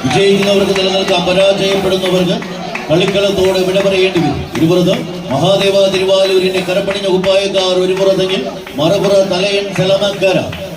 വിജയിക്കുന്നവർക്ക് നിലനിൽക്കാൻ, പരാജയപ്പെടുന്നവർക്ക് കളിക്കളത്തോട് വിട പറയേണ്ടി വരും. ഇരുപുറത്ത് മഹാദേവ തിരുവാലൂരിന്റെ കരപ്പണിഞ്ഞ കുപ്പായക്കാർ ഒരു പുറത്തെങ്കിൽ മറുപുറ തലയൻ സെലമക്കര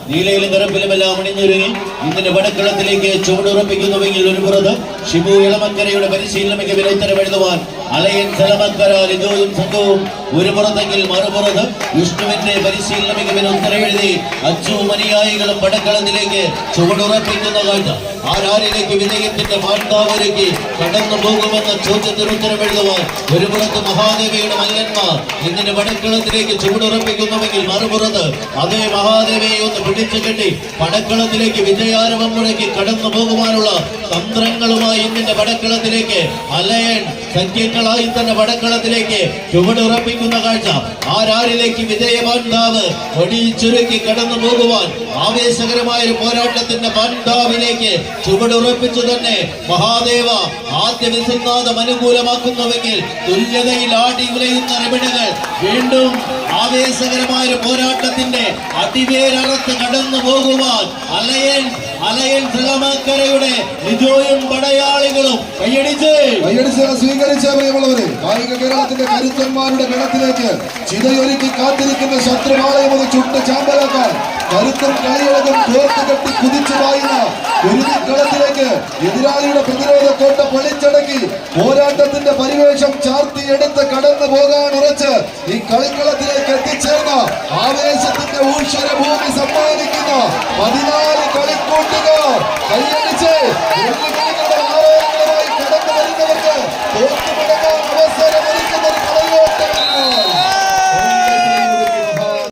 നീലയിലും കരപ്പിലുമെല്ലാം അണിഞ്ഞൊരുങ്ങി ഇന്നിന്റെ വടക്കളത്തിലേക്ക് ചുവടുറപ്പിക്കുന്നുവെങ്കിൽ ഒരു പുറത്ത് ഷിബു ഇളമക്കരയുടെ പരിശീലന മികവിൽ ഉത്തരവെഴുതുവാൻ അലയൻ സെലമക്കര ലിജോയും സംഘവും ഒരു പുറത്തെങ്കിൽ മറുപുറത്ത് വിഷ്ണുവിന്റെ പരിശീലന മികവിൽ ഉത്തരവെഴുതി അച്ചുവും അനുയായികളും വടക്കളത്തിലേക്ക് ചുവടുറപ്പിക്കുന്ന കാഴ്ച. ആരാരിലേക്ക് വിജയത്തിന്റെ മാണ്ടാവരയ്ക്ക് കടന്നു പോകുമെന്ന ചോദ്യത്തിന് ഉത്തരവെഴുതുവാൻ ഒരു പുറത്ത് മഹാദേവയുടെ മല്ലന്മാർ ഇന്നിന്റെ വടക്കളത്തിലേക്ക് ചുവടുറപ്പിക്കുന്നുവെങ്കിൽ മറുപുറത്ത് അതേ മഹാദേവയെ ഒന്ന് പിടിച്ചു കെട്ടി പടക്കളത്തിലേക്ക് വിജയാരവം മുഴക്കി കടന്നു പോകുവാനുള്ള തന്ത്രങ്ങളുമായി ഇന്നിന്റെ വടക്കളത്തിലേക്ക് അലയൻ സഖ്യങ്ങളായി തന്നെ വടക്കളത്തിലേക്ക് ചുവടുറപ്പിക്കുന്ന കാഴ്ച. ആരാരിലേക്ക് വിജയമാണ്ടാവ് ഒടിച്ചുരുക്കി കടന്നു പോകുവാൻ ആവേശകരമായ ഒരു പോരാട്ടത്തിന്റെ മാണ്ടാവിലേക്ക് ചുവടുറപ്പിച്ചു തന്നെ മഹാദേവ ആദ്യ വിസിനാഥം അനുകൂലമാക്കുന്നുവെങ്കിൽ തുല്യതയിൽ ആടി ഉലയുന്ന റിബിണുകൾ വീണ്ടും ആവേശകരമായ ഒരു പോരാട്ടത്തിന്റെ അടിവേരറുത്ത് കടന്നു പോകുവാൻ അലയൻ സെലമക്കരയുടെ ലിജോയും പടയാളികളും കൈയടിച്ച് സ്വീകരിച്ച പ്രിയമുള്ളവരെ, കായിക കേരളത്തിന്റെ കരുത്തന്മാരുടെ ഗണത്തിലേക്ക് ചിതയൊരുക്കി കാത്തിരിക്കുന്ന ശത്രുവാളയം അത് ചുട്ട് ചാമ്പലാക്കാൻ കരുത്തും കളിയളകും കോർത്ത് കെട്ടി കുതിച്ചു പായുന്ന കളത്തിലേക്ക് എതിരാളിയുടെ പ്രതിരോധ കോട്ട പൊളിച്ചടക്കി പോരാട്ടത്തിന്റെ പരിവേഷം ചാർത്തിയെടുത്ത് കടന്നു പോകാൻ ഉറച്ച് ഈ കളിക്കളത്തിലേക്ക് എത്തിച്ചേർന്ന ആവേശത്തിന്റെ ഊശ്വര ഭൂമി സമ്മാനിക്കുന്ന 14 കളിക്കൂട്ടുകാർ കൈയടിച്ച്